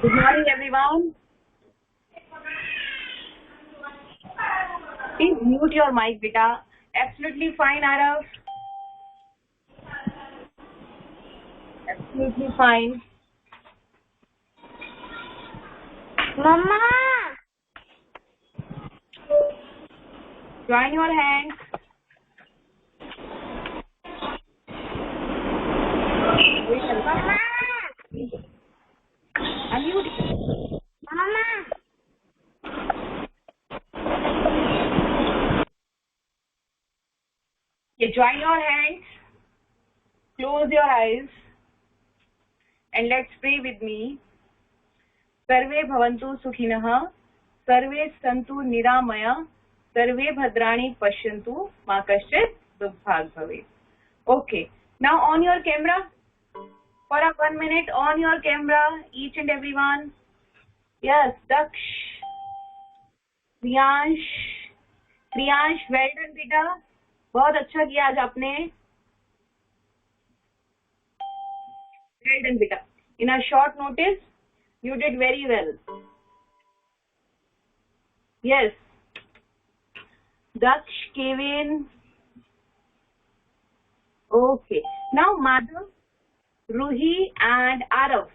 Good morning, everyone. Please mute your mic, beta. Absolutely fine, Arav. Absolutely fine. Mama! Join your hands. Mama! Unmute. Mama! Okay, join your hands. Close your eyes. And let's pray with me. सर्वे भवन्तु सुखिनः, सर्वे सन्तु निरामया, सर्वे भद्राणि पश्यन्तु, मा कश्चित् दुःखभाग् भवेत्. Okay, now on your camera. For a 1 minute on your camera, each and everyone. Yes, Daksh, Priyansh, well done बेटा, बहुत अच्छा किया आज आपने. Well done बेटा. In a short notice, you did very well. Yes. Daksh, Kevin. Okay. Now Madhav, Ruhi and Arav.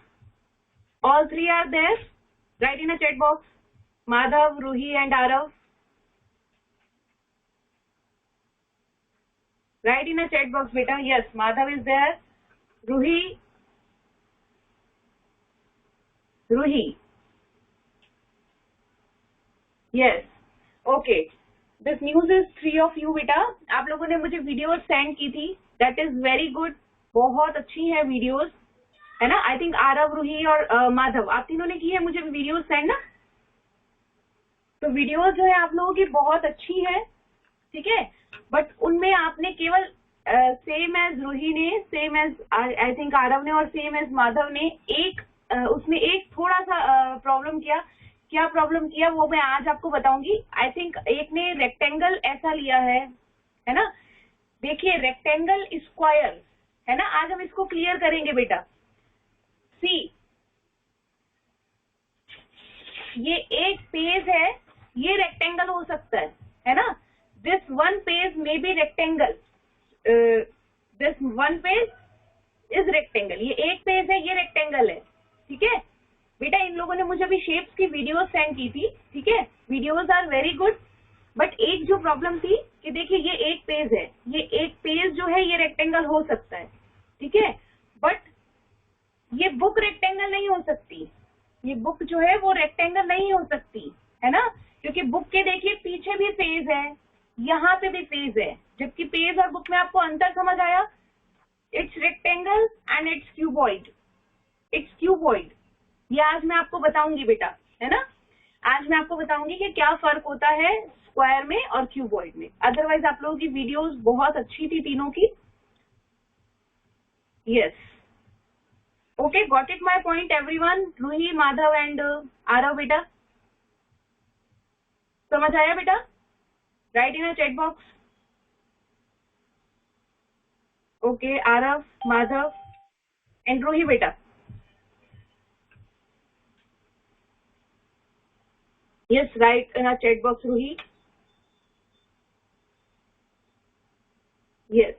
All three are there. Write in a chat box. Madhav, Ruhi and Arav. Write in a chat box, beta. Yes, Madhav is there. Ruhi. Yes. Okay. This news is 3 of you, beta. आप लोगों ने मुझे videos send की थी. That is very good. बहुत अच्छी है videos, है ना. आई थिंक आरव, रूही और माधव, आप तीनों ने की है मुझे वीडियोस सेंड ना. तो वीडियोस जो है आप लोगों की बहुत अच्छी है, ठीक है. बट उनमें आपने केवल सेम एज रूही ने, same age I think Aarav ने और सेम एज माधव ने उसमें एक थोड़ा सा प्रॉब्लम किया. क्या प्रॉब्लम किया वो मैं आज आपको बताऊंगी. आई थिंक एक ने रेक्टेंगल ऐसा लिया है ना. देखिए रेक्टेंगल स्क्वायर है ना. आज हम इसको क्लियर करेंगे बेटा. सी, ये एक पेज है, ये रेक्टेंगल हो सकता है ना. This one page may be rectangle, this one page is rectangle. ये एक पेज है, ये रेक्टेंगल है, ठीक है बेटा. इन लोगों ने मुझे अभी शेप्स की वीडियोस सेंड की थी, ठीक है. Videos are very good. But एक जो प्रॉब्लम थी कि देखिए ये एक पेज है, ये एक पेज जो है ये रेक्टेंगल हो सकता है, ठीक है. बट ये बुक रेक्टेंगल नहीं हो सकती. ये बुक जो है वो रेक्टेंगल नहीं हो सकती, है ना. क्योंकि बुक के देखिए पीछे भी पेज है, यहाँ पे भी पेज है. जबकि पेज और बुक में आपको अंतर समझ आया. It's rectangle and it's cuboid. It's cuboid. ये आज मैं आपको बताऊंगी बेटा, है ना. आज मैं आपको बताऊंगी कि क्या फर्क होता है स्क्वायर में और क्यूबॉइड में. अदरवाइज आप लोगों की वीडियोस बहुत अच्छी थी तीनों की. Yes. Okay, got it my point everyone. Roohi, Madhav and Aarav बेटा, समझ आया बेटा. Write in a chat box. Okay, Aarav, Madhav and Roohi बेटा. Yes, write in a chat box, Ruhi. Yes,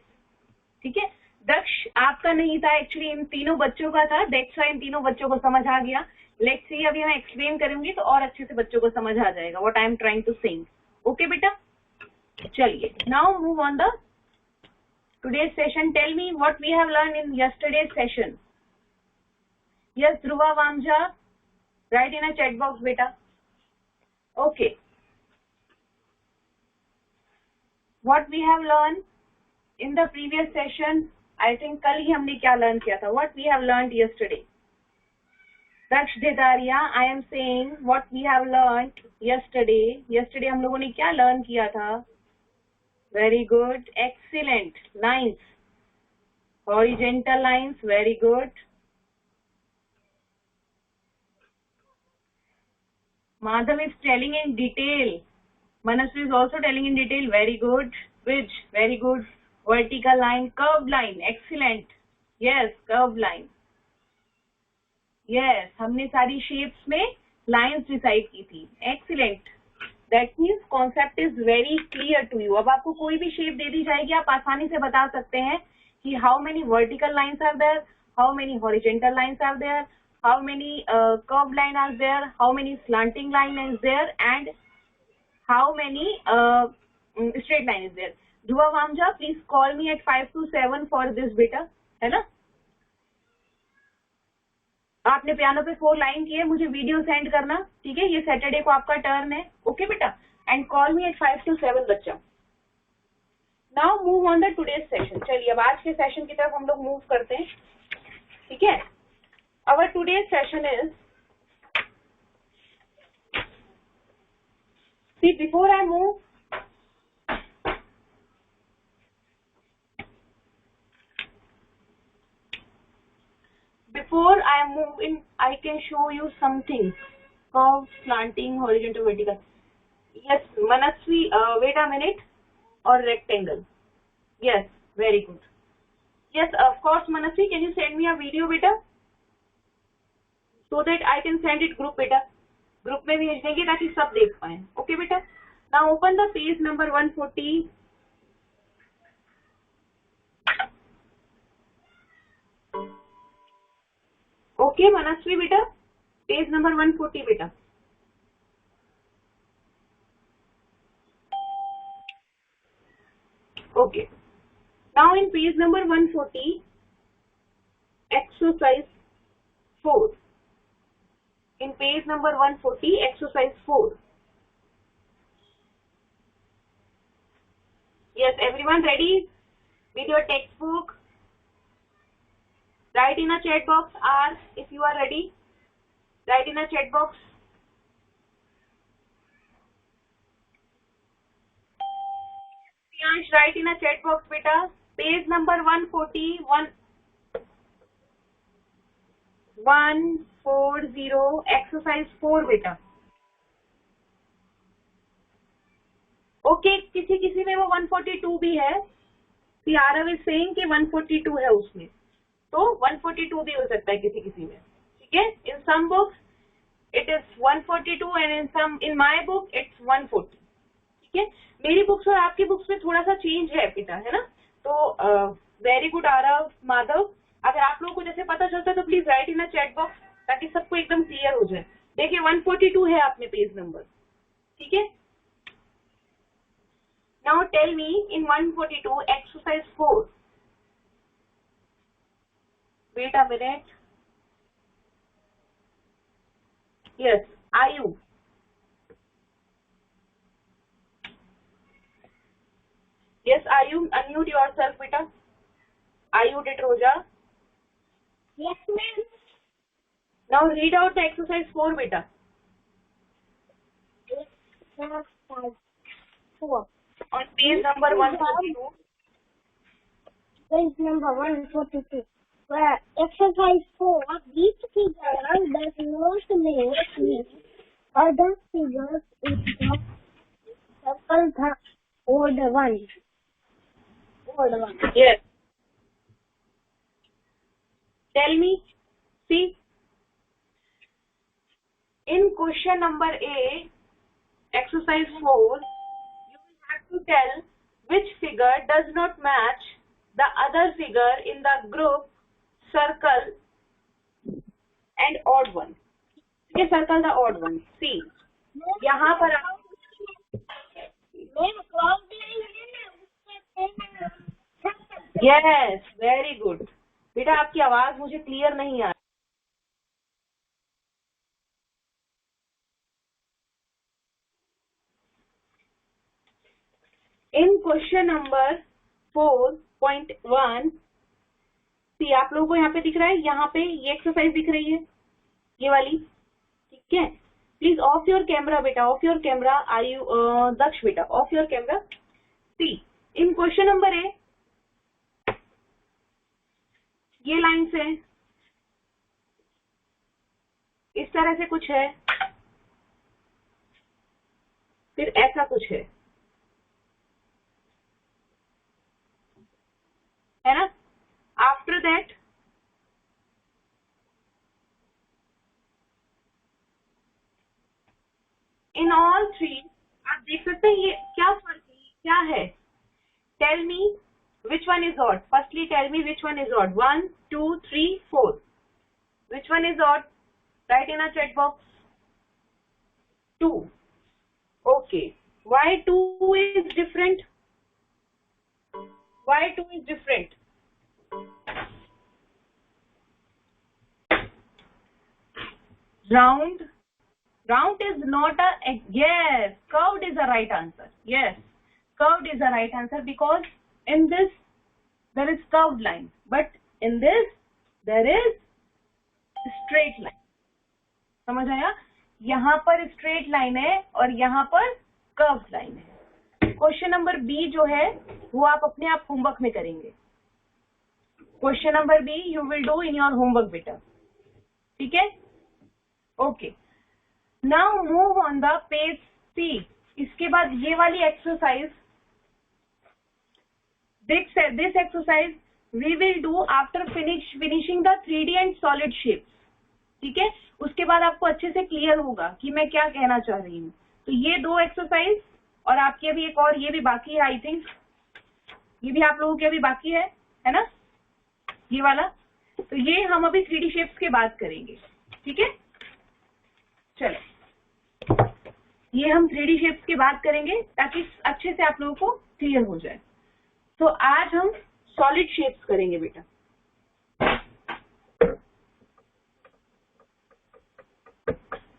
ठीक है. दक्ष आपका नहीं था एक्चुअली, इन तीनों बच्चों का था. दैट्स व्हाई इन तीनों बच्चों को समझ आ गया. लेट्स सी, अभी मैं एक्सप्लेन करूंगी तो और अच्छे से बच्चों को समझ आ जाएगा what I am trying to say. Okay बेटा, चलिए. Now move on the today's session. Tell me what we have learn in yesterday's session. Yes, Dhruva, Vamja, write in a chat box बेटा. Okay, what we have learned in the previous session, I think कल ही हमने क्या learn किया था. What we have learned yesterday. Daksh Dedaria, I am saying what we have learned yesterday. Yesterday हम लोगों ने क्या लर्न किया था. Very good, excellent. Lines, horizontal lines, very good. Madhav is telling in detail. Manasvi is also telling in detail. Very good. Which? Very good. Vertical line, curved line. Excellent. Yes, curved line. Yes, हमने सारी shapes में lines decide की थी. Excellent. That means concept is very clear to you. अब आपको कोई भी shape दे दी जाएगी, आप आसानी से बता सकते हैं कि how many vertical lines are there, how many horizontal lines are there, how many curve line are there, how many slanting line is there, and how many straight line is there. Dhruva Vamja, please call me at 5 to 7 for this बेटा, है ना. आपने piano पे 4 line की है, मुझे video send करना, ठीक है. ये सैटरडे को आपका टर्न है. ओके बेटा, and call me at 5 to 7 बच्चा. Now move on the today's session. चलिए अब आज के सेशन की तरफ हम लोग मूव करते हैं, ठीक है. Our today's session is, see before I move, before I move in, I can show you something. Curve, slanting, horizontal, vertical. Yes, Manasvi, wait a minute. Or rectangle. Yes, very good. Yes, of course, Manasvi, can you send me a video, beta? So that I can send it group, beta. Group में भेज देंगे ताकि सब देख पाएं. Okay, beta. Now open the page number 140. Okay, Manasvi, beta. Page number 140, beta. Okay. Now in page number 140, exercise 4. In page number 140, exercise 4. Yes, everyone ready with your textbook? Write in a chat box R if you are ready. Write in a chat box. Priyansh, write in a chat box, beta. Page number 140, 140, exercise 4, beta. Okay, किसी में वो 142 भी है. The Arav is saying कि 142 है उसमें, तो 142 भी हो सकता है किसी में, ठीक है. In some books it is 142 and in my book it's 140, ठीक है. मेरी बुक्स और आपकी बुक्स में थोड़ा सा चेंज है बेटा, है ना. तो वेरी गुड आरव, माधव. अगर आप लोगों को जैसे पता चलता है तो please right in a chat box ताकि सबको एकदम क्लियर हो जाए. देखिए 142 है आप में पेज नंबर, ठीक है. Now tell me in 142 exercise 4. Wait a minute. Yes, Ayu. Yes, Ayu, unmute yourself, beta. Ayu Detroja. Yes, ma'am. Now read out the exercise 4, beta. Exercise 4. On page number 142. Page number 142. Where exercise 4, each figure does not match other figures in the circle the odd one. Yes. Tell me. See. In question number A, exercise 4, you will have to tell which figure does not match the other figure in the group circle and odd one. Okay, circle the odd one. See. यहाँ पर yes, very good बेटा. आपकी आवाज मुझे clear नहीं आ रही. इन question number 4.1, सी आप लोगों को यहाँ पे दिख रहा है, यहाँ पे ये एक्सरसाइज दिख रही है, ये वाली, ठीक है. प्लीज ऑफ योर कैमरा बेटा, off your camera. Ayu Daksh बेटा, off your camera. See in question number A, ये लाइन से इस तरह से कुछ है, फिर ऐसा कुछ है ना. After that in all three आप देख सकते हैं ये क्या फर्क है, क्या है. Tell me which one is odd. Firstly tell me which one is odd. 1 2 3 4. Which one is odd? Write in a chat box. 2. Okay. Why 2 is different? Why 2 is different? Round is not a, yes, curved is the right answer. Yes, curved is the right answer because in this there is curved line, but in this there is straight line. समझ आया? यहाँ पर straight line है और यहाँ पर curved line है. Question number B जो है वो आप अपने आप होमवर्क में करेंगे. Question number B you will do in your homework बेटा. ठीक है? Okay. Now move on the page C. इसके बाद ये वाली exercise, this exercise we will do after finishing the 3D and solid shapes. ठीक है? उसके बाद आपको अच्छे से क्लियर होगा कि मैं क्या कहना चाह रही हूँ. तो ये दो एक्सरसाइज और आपके अभी एक और ये भी बाकी है. आई थिंक ये भी आप लोगों के अभी बाकी है ना, ये वाला. तो ये हम अभी 3D शेप्स के बात करेंगे. ठीक है? चलो ये हम 3D शेप्स की बात करेंगे ताकि अच्छे से आप लोगों को क्लियर हो जाए. तो आज हम सॉलिड शेप्स करेंगे बेटा.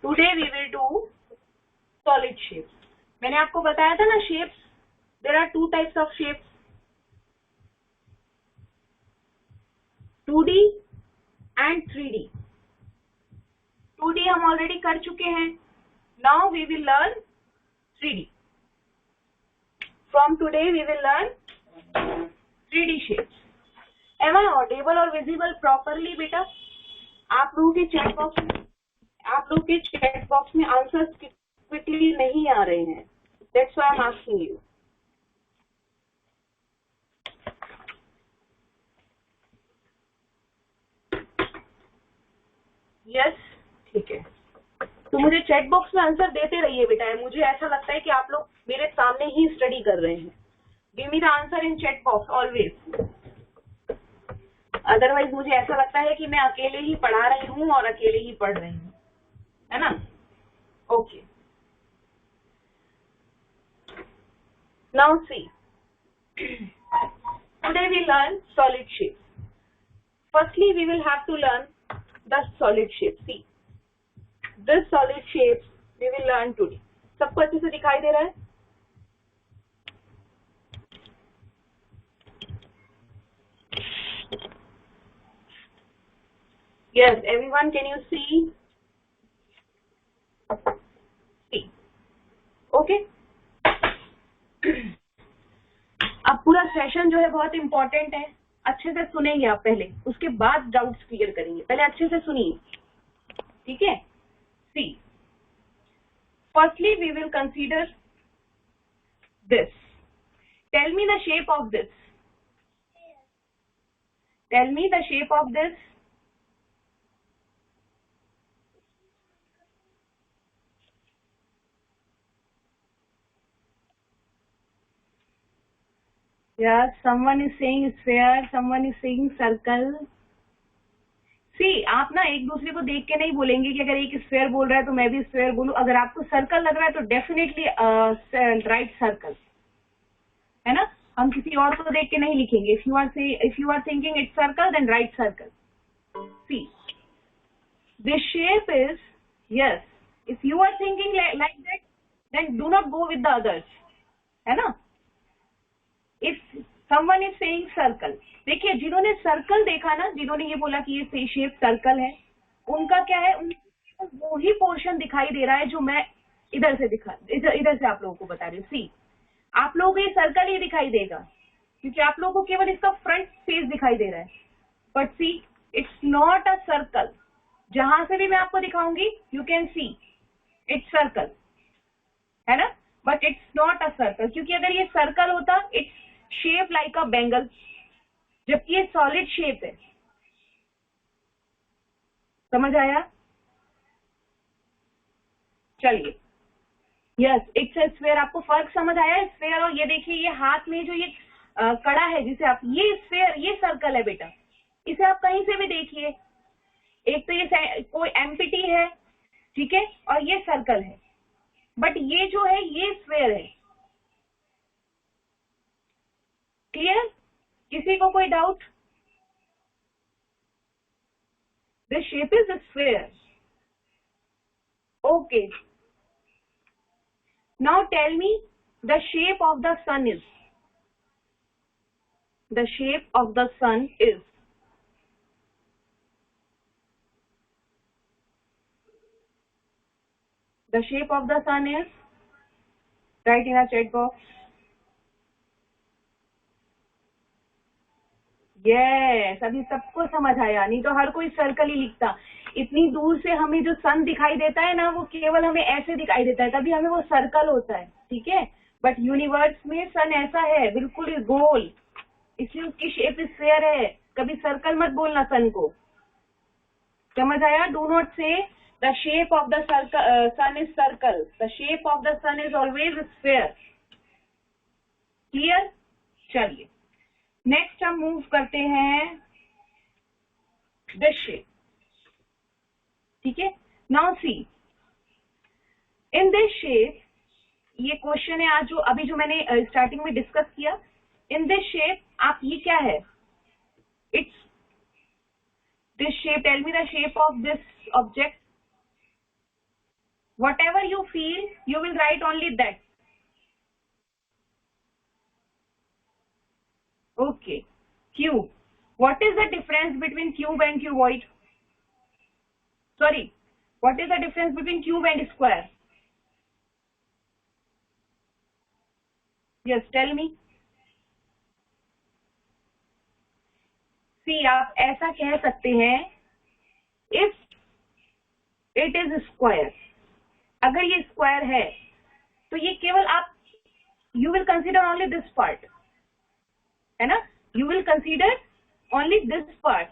Today we will do solid shapes. मैंने आपको बताया था ना shapes, there are 2 types of shapes, 2D and 3D. 2D हम ऑलरेडी कर चुके हैं. Now we will learn 3D. From today we will learn 3D shapes. Am I audible और विजिबल प्रॉपरली बेटा? आप लोगों के चैट बॉक्स में आंसर्स क्विकली नहीं आ रहे हैं. That's why I am asking you. Yes, ठीक है. तो मुझे चैट बॉक्स में आंसर देते रहिए बेटा. मुझे ऐसा लगता है कि आप लोग मेरे सामने ही स्टडी कर रहे हैं. Give me the answer in chat box always. Otherwise मुझे ऐसा लगता है कि मैं अकेले ही पढ़ा रही हूँ और अकेले ही पढ़ रही हूँ, है ना? Okay. Now see, today we learn solid shapes. Firstly we will have to learn the solid shape. See, this solid shape we will learn today. सबको अच्छे से दिखाई दे रहा है? Yes, everyone, can you see? See, okay. अब पूरा session जो है बहुत इंपॉर्टेंट है. अच्छे से सुनेंगे आप पहले, उसके बाद डाउट्स क्लियर करेंगे. पहले अच्छे से सुनिए. ठीक है? See, firstly we will consider this. Tell me the shape of this. Tell me the shape of this. Yeah, someone is saying sphere, someone is saying circle. See, आप ना एक दूसरे को देख के नहीं बोलेंगे कि अगर एक स्फेयर बोल रहा है तो मैं भी स्फेयर बोलूं. अगर आपको सर्कल लग रहा है तो डेफिनेटली राइट सर्कल, है ना? हम किसी और को देख के नहीं लिखेंगे. If you are thinking it's circle then write circle. See, this shape is, yes, if you are thinking like that then do not go with the others, है ना? If someone is saying circle, देखिए जिन्होंने circle देखा ना, जिन्होंने ये बोला कि ये शेप सर्कल है, उनका क्या है, उनको वो ही पोर्शन दिखाई दे रहा है जो मैं इधर से आप लोगों को बता रही हूँ. सी, आप लोगों को ये सर्कल ही दिखाई देगा क्योंकि आप लोगों को केवल इसका फ्रंट फेस दिखाई दे रहा है. But see, it's not a circle. जहां से भी मैं आपको दिखाऊंगी you can see it's circle, है ना? But it's not a circle, क्योंकि अगर ये सर्कल होता it's shape like a bangle, जबकि ये सॉलिड शेप है. समझ आया? चलिए यस, इट्स अ स्फीयर। आपको फर्क समझ आया स्फीयर और ये देखिए ये हाथ में जो ये कड़ा है जिसे आप, ये स्फीयर, ये सर्कल है बेटा, इसे आप कहीं से भी देखिए, एक तो ये कोई एम्पिटी है, ठीक है, और ये सर्कल है, बट ये जो है ये स्फीयर है। क्लियर? किसी को कोई doubt? The shape is a sphere. Okay. Now tell me the shape of the sun is. The shape of the sun is. The shape of the sun is. Write in a chat box. Yes, अभी सबको समझ आया, नहीं तो हर कोई circle ही लिखता। इतनी दूर से हमें जो सन दिखाई देता है ना, वो केवल हमें ऐसे दिखाई देता है, तभी हमें वो सर्कल होता है, ठीक है। बट यूनिवर्स में सन ऐसा है, बिल्कुल गोल, इसलिए उसकी शेप स्फीयर है। कभी सर्कल मत बोलना सन को, समझ आया? Do not say the shape of the sun is circle, the shape of the sun is always sphere. Clear? चलिए नेक्स्ट हम मूव करते हैं दिस शेप, ठीक है। Now see in this shape, ये क्वेश्चन है आज जो अभी जो मैंने स्टार्टिंग में डिस्कस किया। इन दिस शेप, आप ये क्या है, it's this shape, tell me the shape of this object. whatever you feel you will write only that. Okay, cube. What is the difference between cube and cuboid? Sorry, what is the difference between cube and square? Yes, tell me. See, आप ऐसा कह सकते हैं, if it is square, अगर ये square है तो ये केवल आप, you will consider only this part, है ना, you will consider only this part.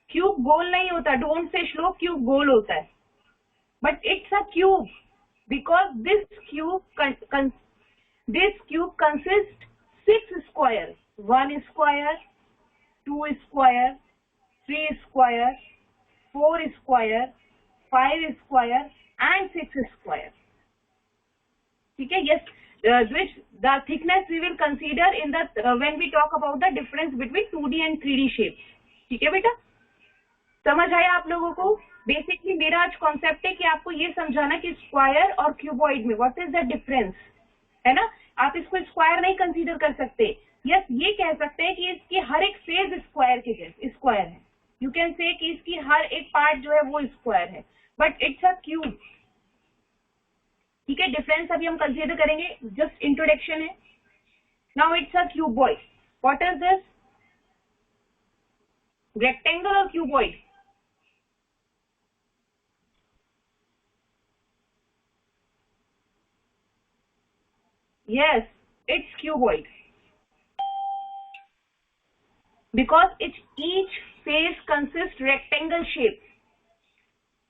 Cube गोल नहीं होता, डोंट से श्लोक, क्यूब गोल होता है, but it's a cube because this cube consist 6 square, 1 square, 2 square, 3 square, 4 square, 5 square and 6 square, ठीक है। Yes, which the thickness we will consider in the when we talk about the difference between 2D and 3D shapes, ठीक है बेटा, समझ आया आप लोगों को? बेसिकली मेरा आज कॉन्सेप्ट है कि आपको ये समझाना कि स्क्वायर और क्यूबॉइड में व्हाट इज द डिफरेंस, है ना। आप इसको स्क्वायर नहीं कंसीडर कर सकते। यस, ये कह सकते हैं कि इसकी हर एक फेज स्क्वायर के जैसे स्क्वायर है, यू कैन से कि इसकी हर एक पार्ट जो है वो स्क्वायर है, बट इट्स अ क्यूब, ठीक है। डिफरेंस अभी हम कंसीडर करेंगे, जस्ट इंट्रोडक्शन है। Now it's a cuboid, what is this, rectangle और cuboid? Yes, it's cuboid because each face consists rectangle shape,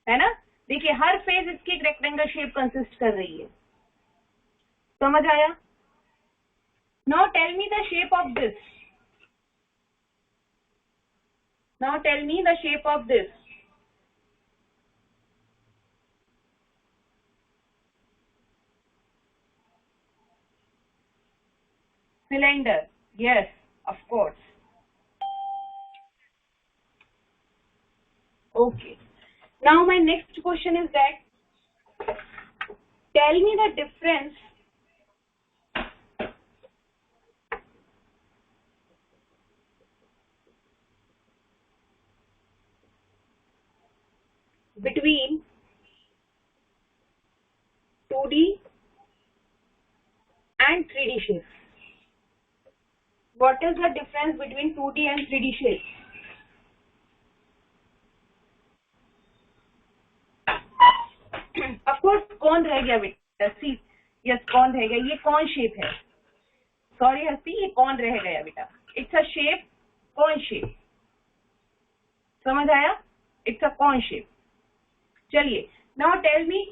है ना। देखिए हर फेज इसकी एक रेक्टेंगल शेप कंसिस्ट कर रही है, समझ आया? Now tell me the shape of this, now tell me the shape of this. Cylinder, yes, of course. Okay. Now my next question is that tell me the difference between 2D and 3D shapes. What is the difference between 2D and 3D shapes? Of course, कौन रह गया बेटा? सी, yes, कौन रह गया? ये कौन shape है? सॉरी हस्ती, ये कौन रह गया बेटा? इट्स अ शेप, कौन शेप, समझ आया? इट्स अ कौन शेप। चलिए now tell me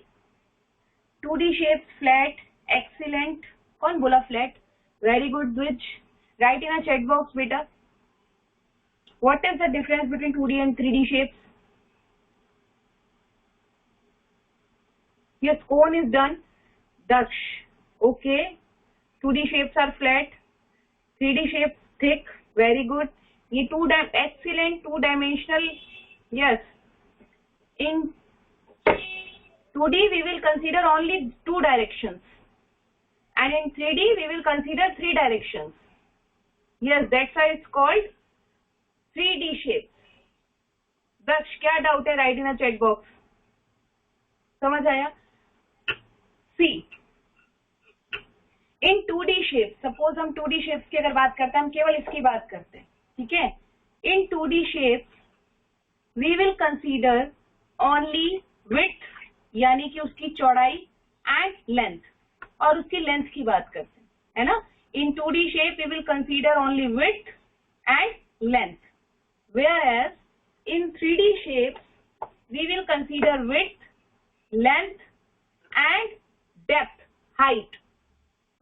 2D shape flat, excellent. कौन बोला flat? Very good Dwij. Write in a chat box बेटा. What is the difference between 2D and 3D shapes? Yes, cone is done. Daksh. Okay. 2D shapes are flat. 3D shapes thick. Very good. ये excellent 2-dimensional. Yes. In 2D we will consider only 2 directions. And in 3D we will consider 3 directions. Yes, that's why it's called 3D shapes. Daksh, क्या doubt है? Write in a chat box. समझ आया? See, in 2D shapes, suppose हम 2D shapes की अगर बात करते हैं, हम केवल इसकी बात करते हैं, ठीक है? In 2D shapes, we will consider only width, यानी कि उसकी चौड़ाई and length, और उसकी length की बात करते हैं, है ना? In 2D shape, we will consider only width and length, whereas in 3D shapes, we will consider width, length and depth, height,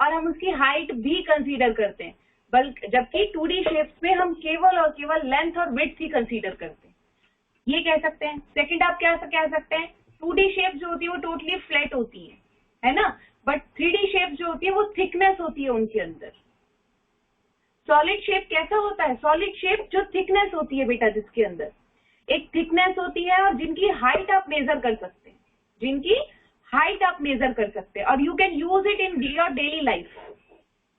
और हम उसकी हाइट भी कंसीडर करते हैं. बल्कि जबकि 2D शेप्स में हम केवल और केवल लेंथ और विड्थ ही कंसीडर करते हैं. ये कह सकते हैं. सेकंड आप क्या कह सकते हैं? 2D शेप जो होती है वो टोटली फ्लैट होती है ना? बट 3D शेप जो होती है वो थिकनेस होती है उनके अंदर. सॉलिड शेप कैसा होता है? सॉलिड शेप जो थिकनेस होती है बेटा, जिसके अंदर एक थिकनेस होती है और जिनकी हाइट आप मेजर कर सकते हैं, जिनकी हाइट आप मेजर कर सकते हैं, और you can use it in your daily life,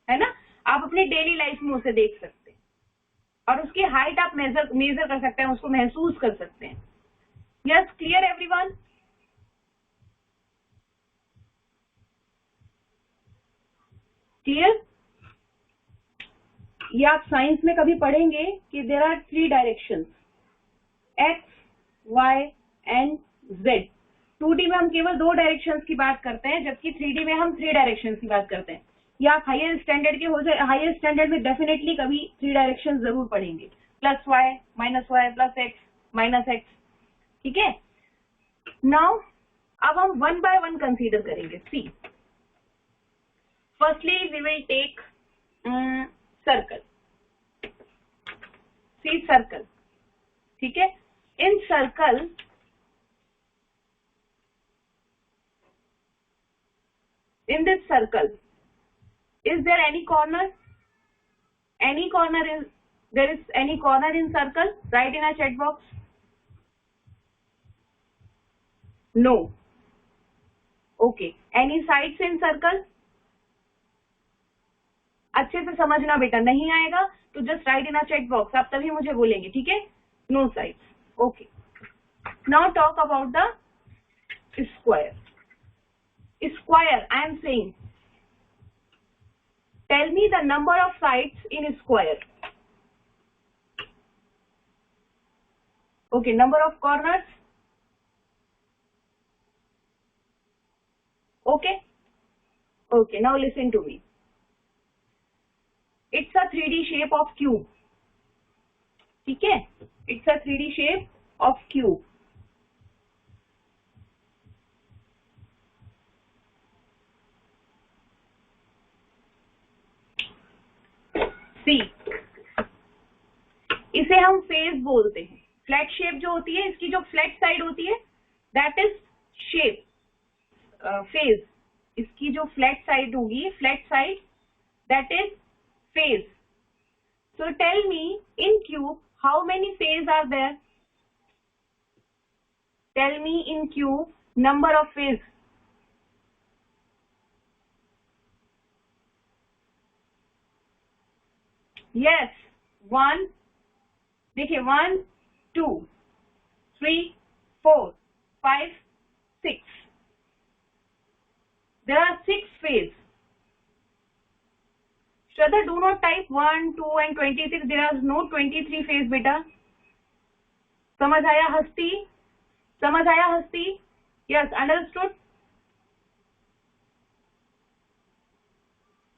है ना? आप अपने डेली लाइफ में उसे देख सकते हैं और उसकी हाइट आप मेजर कर सकते हैं, उसको महसूस कर सकते हैं. Yes, clear everyone? क्लियर? ये आप साइंस में कभी पढ़ेंगे कि there are 3 directions, X, Y and Z. 2D में हम केवल 2 डायरेक्शंस की बात करते हैं, जबकि 3D में हम 3 डायरेक्शंस की बात करते हैं. या आप हायर स्टैंडर्ड के हो जाए, हायर स्टैंडर्ड में डेफिनेटली कभी 3 डायरेक्शंस जरूर पढ़ेंगे, plus Y, minus Y, plus X, minus X. ठीक है? नाउ अब हम 1 by 1 कंसीडर करेंगे. See, firstly we will take circle. See, circle. ठीक है? In circle, in this circle, is there any corner? Any corner is there? Is any corner in circle? Write in a chat box. No. Okay. Any sides in circle? अच्छे से समझना बेटा, नहीं आएगा तो just write in a chat box, आप तभी मुझे बोलेंगे. ठीक है? No sides. Okay. Now talk about the square. Square, I am saying, tell me the number of sides in square. Okay, number of corners. Okay? Okay, now listen to me. It's a 3D shape of cube. ठीक है? It's a 3D shape of cube. सी, इसे हम face बोलते हैं. Flat shape जो होती है, इसकी जो फ्लैट साइड होती है, दैट इज शेप. फेज, इसकी जो फ्लैट साइड होगी, flat side, that is face. So tell me, in cube how many face are there? Tell me in cube number of face. Yes, 1, देखिए 1, 2, 3, 4, 5, 6. There are 6 phase. Shraddha, do not type 1, 2 and 26. There are no 23 phase बेटा. समझ आया हस्ती? समझ आया हस्ती? Yes, understood?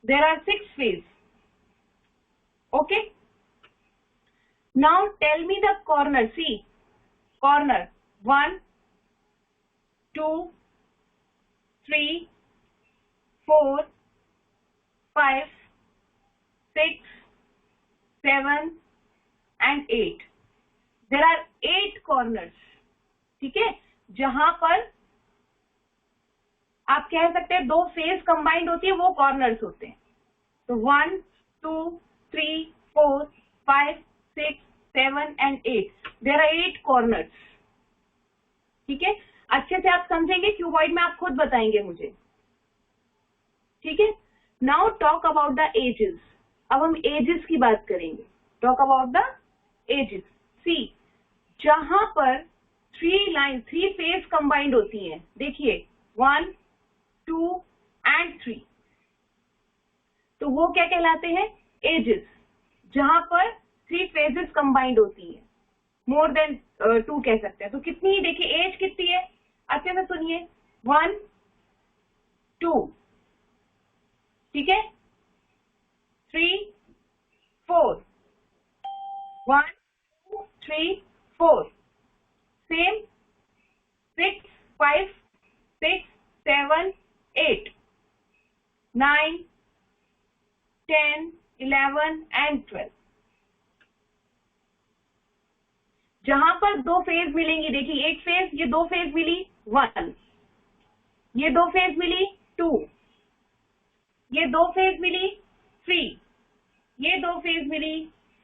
There are 6 phase. Okay? Now tell me the corner. See, corner 1, 2, 3, 4, 5, 6, 7 and 8. There are 8 corners. ठीक है, जहां पर आप कह सकते हैं दो फेस कंबाइंड होती है, वो कॉर्नर्स होते हैं. तो 1, 2, 3, 4, 5, 6, 7 and 8. There are 8 corners. ठीक है, अच्छे से आप समझेंगे, क्यूबॉइड में आप खुद बताएंगे मुझे. ठीक है, now talk about the edges. अब हम एजेस की बात करेंगे. Talk about the edges. See, जहां पर 3 फेस कंबाइंड होती हैं, देखिए 1, 2 and 3, तो वो क्या कहलाते हैं? एजेस. जहां पर 3 फेजेस कंबाइंड होती है, मोर देन 2 कह सकते हैं. तो कितनी, देखिए एज कितनी है, अच्छे से सुनिए. 1, 2, ठीक है, 3, 4, 1, 2, 3, 4. Same 6, 5, 6, 7, 8, 9, 10, 11 and 12. जहां पर दो फेज मिलेंगी, देखिए एक फेज, ये दो फेज मिली 1, ये दो फेज मिली 2, ये दो फेज मिली 3, ये दो फेज मिली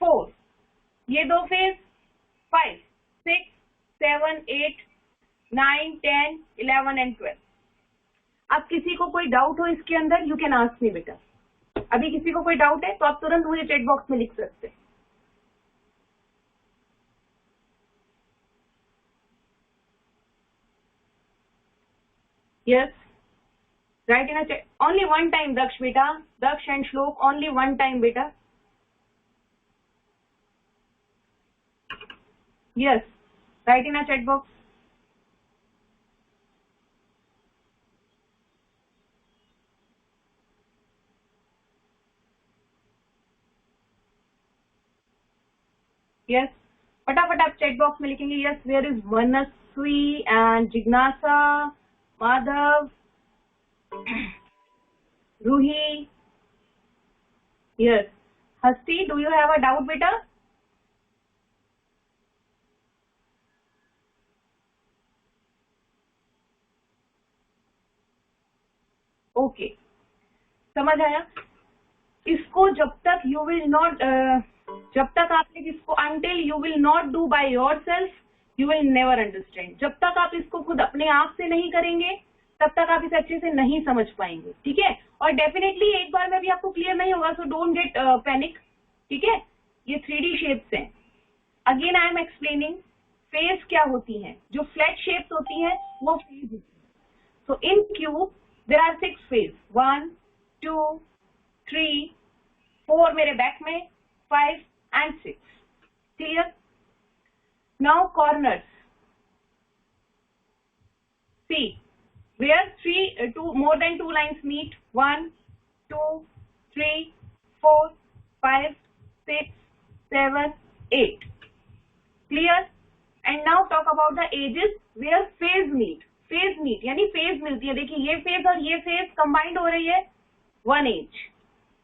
4, ये दो फेज 5, 6, 7, 8, 9, 10, 11 and 12. अब किसी को कोई डाउट हो इसके अंदर, यू कैन आस्क मी बेटा. अभी किसी को कोई डाउट है तो आप तुरंत मुझे चैट बॉक्स में लिख सकते हैं. Yes, write in a chat. Only one time Daksh बेटा, Daksh and Shlok, only one time बेटा. Yes, write in a chat box. Yes, फटाफट आप चैट बॉक्स में लिखेंगे. Yes, where is Manasvi and जिज्ञासा, Madhav, Roohi. Yes, Hasti, do you have a doubt बेटा? Okay, समझ आया. इसको जब तक यू विल नॉट, जब तक आपने इसको, until you will not do by your self, you will never understand. जब तक आप इसको खुद अपने आप से नहीं करेंगे, तब तक आप इसे अच्छे से नहीं समझ पाएंगे. ठीक है, और डेफिनेटली एक बार में भी आपको क्लियर नहीं होगा, सो डोंट गेट पैनिक. ठीक है, ये 3D शेप्स हैं. Again I am explaining, face क्या होती हैं. जो फ्लैट शेप्स होती हैं वो फेज होती है. सो इन क्यूब देयर आर 6 फेज, 1, 2, 3, 4 मेरे बैक में, 5 and 6. Clear? Now corners. See, where more than 2 lines meet. 1, 2, 3, 4, 5, 6, 7, 8. Clear? And now talk about the edges where phase meet. Phase meet यानी phase मिलती है. देखिए ये phase और ये phase combined हो रही है 1 edge.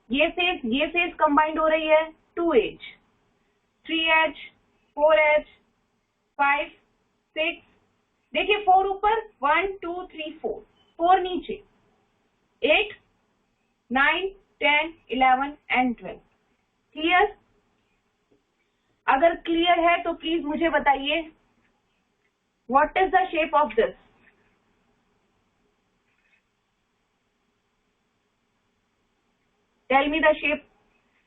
ये फेज कंबाइंड हो रही है 2 एज, 3 एज, 4 एज, 5, 6. देखिए 4 ऊपर, 1, 2, 3, 4 नीचे, 8, 9, 10, 11 and 12. क्लियर? अगर क्लियर है तो प्लीज मुझे बताइए, what is the shape of this? Tell me the shape.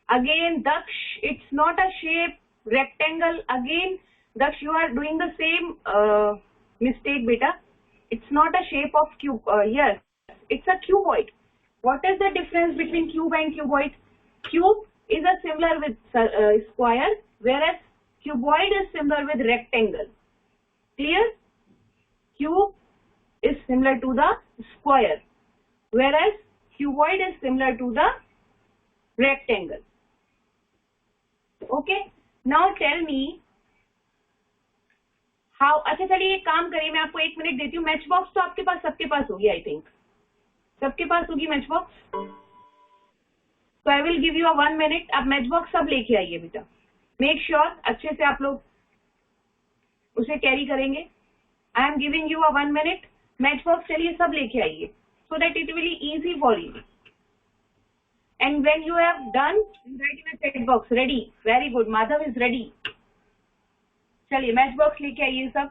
Again, Daksh, it's not a shape, rectangle. Again, Daksh, you are doing the same mistake, beta. It's not a shape of cube. Yes, it's a cuboid. What is the difference between cube and cuboid? Cube is a similar with square, whereas cuboid is similar with rectangle. Clear? Cube is similar to the square, whereas cuboid is similar to the rectangle. Okay, now tell me how. अच्छा चलिए एक काम करिए, मैं आपको 1 minute देती हूँ. Match box तो आपके पास, सबके पास होगी आई थिंक. सबके पास होगी मैच बॉक्स? तो I will give you 1 minute. आप मैच बॉक्स सब लेके आइए बेटा, मेक श्योर अच्छे से आप लोग उसे कैरी करेंगे। I am giving you 1 minute. Match box चलिए सब लेके आइए, so that it will be easy for you. And when you have done, right in the chat box ready. Very good, Madhav is ready. चलिए match box लेके आइए सब।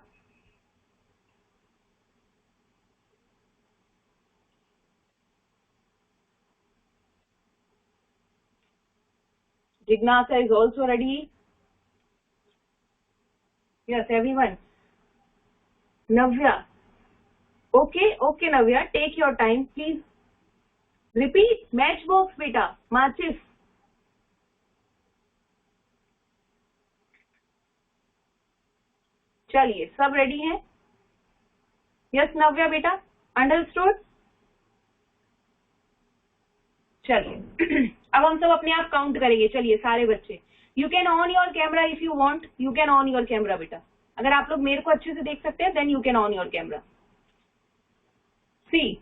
Jignasa is also ready. Yes, everyone. Navya. Okay, okay, Navya. Take your time, please. Repeat. Matchbox, beta. Matches. चलिए सब ready हैं? Yes नव्या बेटा, understood. चलिए अब हम सब अपने आप काउंट करेंगे। चलिए सारे बच्चे, you can on your camera if you want, you can on your camera बेटा। अगर आप लोग मेरे को अच्छे से देख सकते हैं then you can on your camera. See,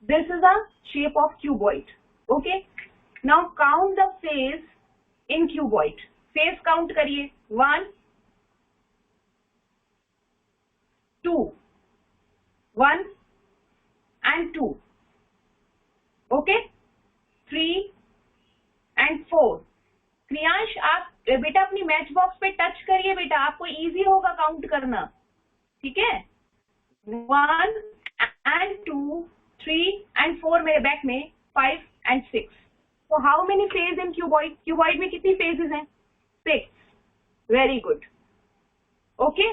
this is a shape of cuboid. Okay, now count the face in cuboid. Face count करिए। 1 2 1 and 2। Okay, 3 and 4। क्रियांश आप बेटा अपनी मैच बॉक्स पे टच करिए बेटा, आपको इजी होगा काउंट करना। ठीक है, 1 and 2 3 and 4 मेरे बैक में, 5 and 6। तो how many phase in cuboid? Cuboid में कितनी फेजेस हैं? 6। Very good. Okay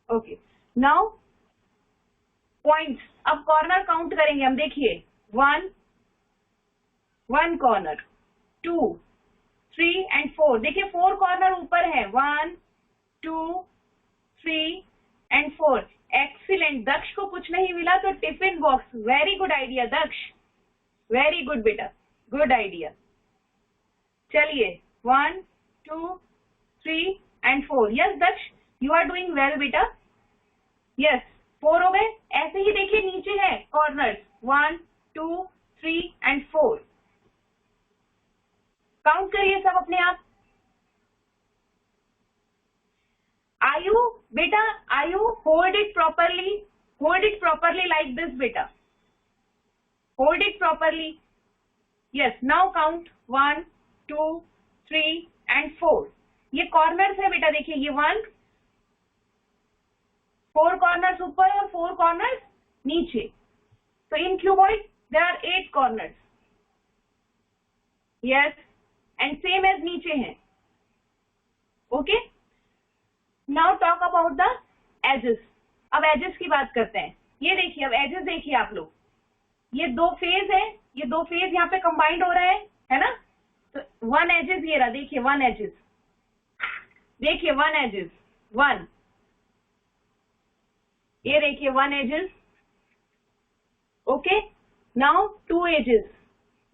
okay, now points. अब कॉर्नर काउंट करेंगे हम। देखिए 1 कॉर्नर, 2 3 and 4। देखिए 4 कॉर्नर ऊपर है। 1 2 3 and 4। एक्सीलेंट। दक्ष को कुछ नहीं मिला तो tiffin box. Very good idea Daksh, very good बेटा, गुड आइडिया। चलिए 1 2 3 and 4। Yes Daksh, you are doing well बेटा। यस 4 हो गए। ऐसे ही देखिए नीचे है कॉर्नर्स, 1 2 3 and 4। काउंट करिए सब अपने आप। आयु बेटा, Aayu hold it properly, hold it properly like this बेटा, hold it properly. Yes, now count 1 2 3 and 4। ये कॉर्नर्स है बेटा, देखिए ये 1, 4 कॉर्नर्स ऊपर और 4 कॉर्नर्स नीचे। तो in cuboid there are 8 corners. Yes, and same edge नीचे हैं। Okay, now talk about the edges. अब एजेस की बात करते हैं। ये देखिए, अब एजेस देखिए आप लोग, ये 2 फेज है, ये 2 फेज यहाँ पे कंबाइंड हो रहे हैं, है ना। तो 1 एजेस ये रहा, देखिए 1 एजेस, देखिए 1 एजेस 1, ये देखिए 1 एजेस। ओके, नाउ 2 एजेस,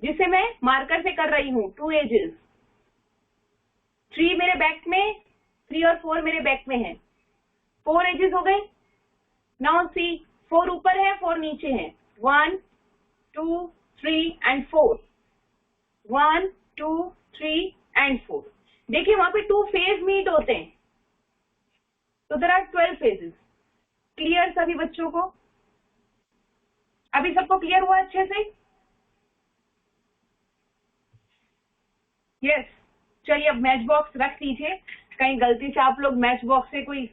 जिसे मैं मार्कर से कर रही हूं, 2 एजेस। 3 मेरे बैक में, 3 और 4 मेरे बैक में है, 4 एजेस हो गए। नाउ सी, 4 ऊपर है, 4 नीचे है। 1 2 3 and 4। 1 2 3 and 4। देखिए वहां पे 2 फेज मीट होते हैं, तो देयर आर 12 फेजेस। क्लियर सभी बच्चों को? अभी सबको क्लियर हुआ अच्छे से? यस। चलिए अब मैच बॉक्स रख दीजिए, कहीं गलती से आप लोग मैच बॉक्स से कोई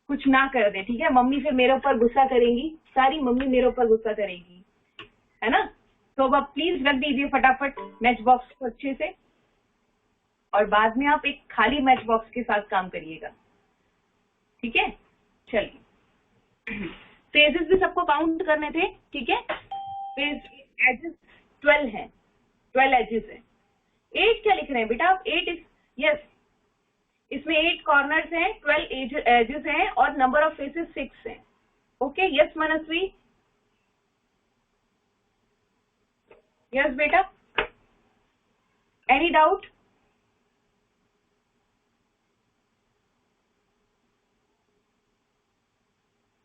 कुछ ना कर दे, ठीक है। मम्मी फिर मेरे ऊपर गुस्सा करेंगी, सारी मम्मी मेरे ऊपर गुस्सा करेगी, है ना। तो अब आप प्लीज रख दीजिए फटाफट मैच बॉक्स को अच्छे से, और बाद में आप एक खाली मैच बॉक्स के साथ काम करिएगा, ठीक है। चलिए फेजेस भी सबको काउंट करने थे, ठीक है। फेज एजेस 12 है, 12 एजेस है। 8 क्या लिख रहे हैं बेटा आप? 8 इज, यस, इसमें 8 कॉर्नर्स हैं, 12 एजेस हैं, और नंबर ऑफ फेसेस 6 हैं। ओके, यस मनस्वी, यस बेटा, any doubt?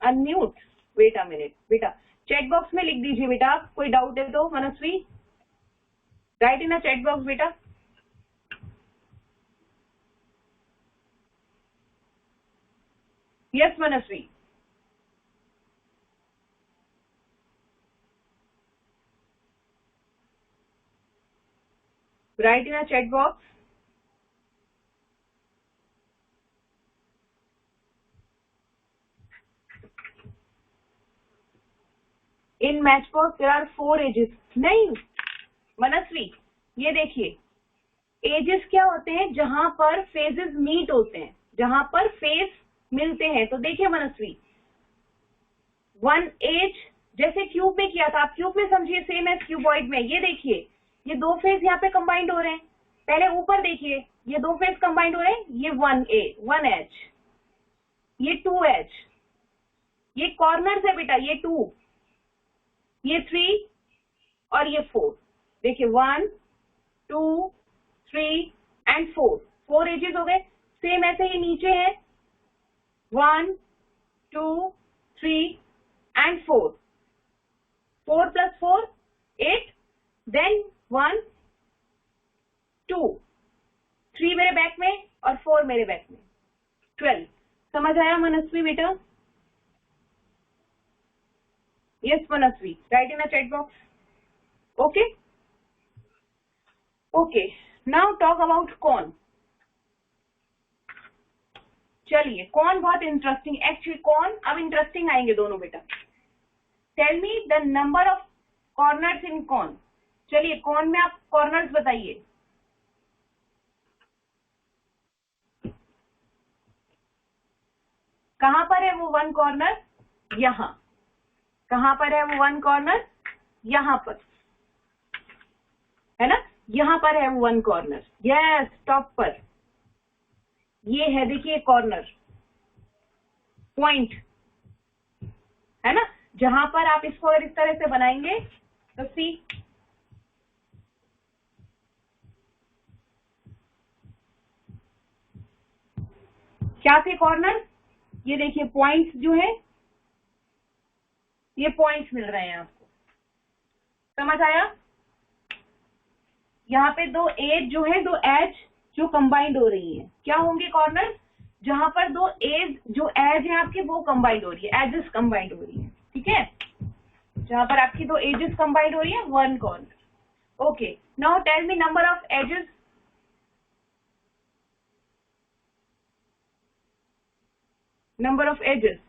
Unmute, wait a minute बेटा, चैट बॉक्स में लिख दीजिए बेटा, कोई डाउट है तो Manasvi, write in a chat box बेटा। Yes Manasvi, write in a chat box. In match box there are 4 edges. नहीं मनस्वी, ये देखिए, एजेस क्या होते हैं, जहां पर फेजेस मीट होते हैं, जहां पर फेज मिलते हैं। तो देखिए मनस्वी, 1 एज जैसे क्यूब में किया था, आप क्यूब में समझिए, सेम एज क्यूबॉइड में। ये देखिए, ये 2 फेज यहाँ पे कंबाइंड हो रहे हैं। पहले ऊपर देखिए, ये 2 फेज कंबाइंड हो रहे हैं, ये 1 एज, ये 2 एज, ये कॉर्नर है बेटा, ये 2, ये 3 और ये 4। देखिए 1 2 3 एंड 4 एजेस हो गए। सेम ऐसे ही नीचे है, 1 2 3 एंड 4 + 4 8, देन 1 2 3 मेरे बैक में और 4 मेरे बैक में, 12। समझ आया मनस्वी बेटा? Yes Manasvi, write in a chat box. Okay okay, now talk about cone. चलिए, कॉन बहुत इंटरेस्टिंग, एक्चुअली कॉन अब इंटरेस्टिंग आएंगे दोनों बेटा। Tell me the number of corners in cone. चलिए, कॉन में आप कॉर्नर्स बताइए। कहां पर है वो 1 कॉर्नर? यहां। कहां पर है वो 1 कॉर्नर? यहां पर है ना, यहां पर है वो 1 कॉर्नर। यस, टॉप पर ये है, देखिए कॉर्नर पॉइंट है ना, जहां पर आप इसको अगर इस तरह से बनाएंगे तो सी, क्या थे कॉर्नर? ये देखिए पॉइंट्स जो है, ये पॉइंट्स मिल रहे हैं आपको। समझ आया? यहाँ पे 2 एज जो है, 2 एज जो कंबाइंड हो रही है, क्या होंगे कॉर्नर? जहां पर 2 एज जो एज है आपकी वो कंबाइंड हो रही है, एजेस कंबाइंड हो रही है, ठीक है, जहां पर आपकी 2 एजेस कंबाइंड हो रही है, 1 corner. Okay, now tell me number of edges. Number of edges,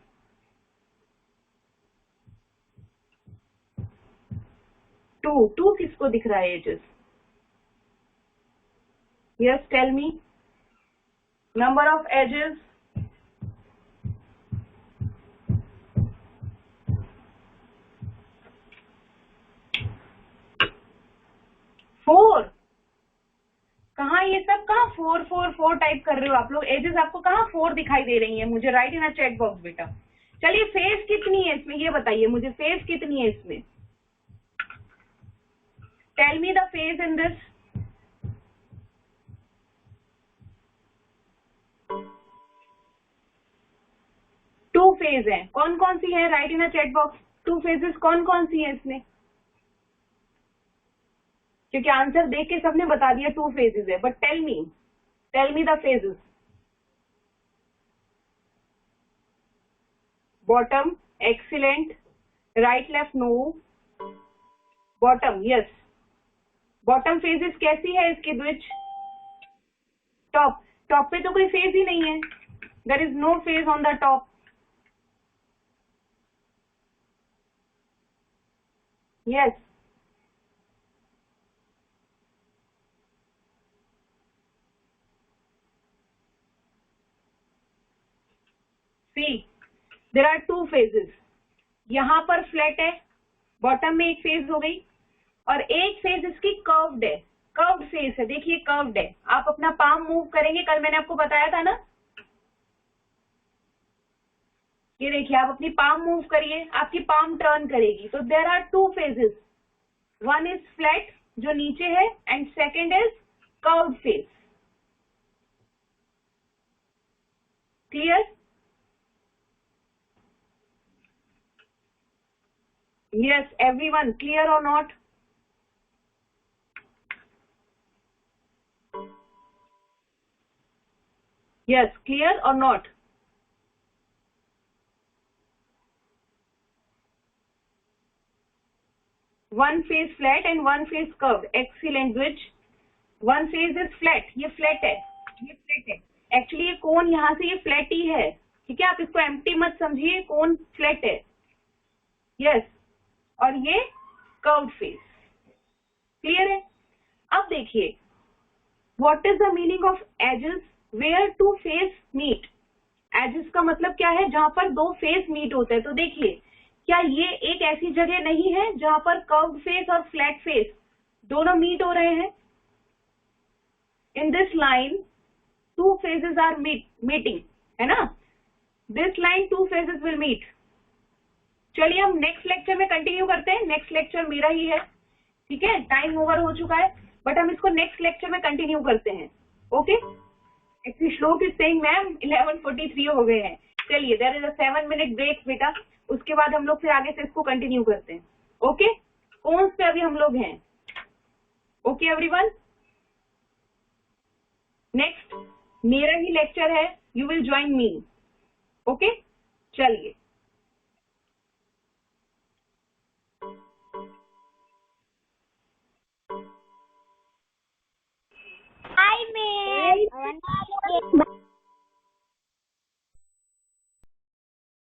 two किसको दिख रहा है edges? Yes, tell me number of edges. 4। कहा ये सब, कहा 4 टाइप कर रहे हो आप लोग? एजेस आपको कहा 4 दिखाई दे रही है मुझे? Right in a chat box बेटा। चलिए, फेज कितनी है इसमें ये बताइए मुझे, फेज कितनी है इसमें? Tell me the face in this. Two face है, कौन कौन सी है? Right in a chat box, 2 faces कौन कौन सी है इसमें? क्योंकि आंसर देख के सबने बता दिया 2 फेजेस है, but tell me the faces. Bottom, excellent, right left no, bottom, yes. Bottom faces कैसी है इसकी द्विज? टॉप, टॉप पे तो कोई फेज ही नहीं है, there is no face on the top. Yes, see there are 2 faces. यहां पर फ्लैट है, बॉटम में एक फेज हो गई, और एक फेज इसकी कर्व्ड है, कर्व्ड फेस है। देखिए कर्व्ड है, आप अपना पाम मूव करेंगे, कल मैंने आपको बताया था ना, ये देखिए आप अपनी पाम मूव करिए, आपकी पाम टर्न करेगी। तो there are 2 faces, 1 is flat जो नीचे है, and second is curved face. Clear? Yes, everyone, clear or not? Yes, clear or not? One face flat and one face curved. Excellent, which one face is flat. ये flat है, ये flat है. Actually ये कोन यहाँ से ये flat ही है. ठीक है, आप इसको empty मत समझिए, कोन flat है. Yes, और ये curved face. Clear है? अब देखिए, what is the meaning of edges where two face meet? Edges का मतलब क्या है? जहां पर दो फेस मीट होते हैं. तो देखिए, क्या ये एक ऐसी जगह नहीं है जहां पर कर्व्ड फेस और फ्लैट फेस दोनों मीट हो रहे हैं? In this line two faces are meeting, है ना? This line two faces will meet. चलिए हम नेक्स्ट लेक्चर में कंटिन्यू करते हैं. नेक्स्ट लेक्चर मेरा ही है, ठीक है? टाइम ओवर हो चुका है, बट हम इसको नेक्स्ट लेक्चर में कंटिन्यू करते हैं. Okay? Actually Shlok is saying ma'am 11:43 हो गए हैं. चलिए, there is a 7 minute break बेटा. उसके बाद हम लोग फिर आगे से इसको कंटिन्यू करते हैं. ओके? कौन पे अभी हम लोग हैं? Okay everyone? नेक्स्ट मेरा ही लेक्चर है, you will join me. Okay, चलिए. Hi, Miss.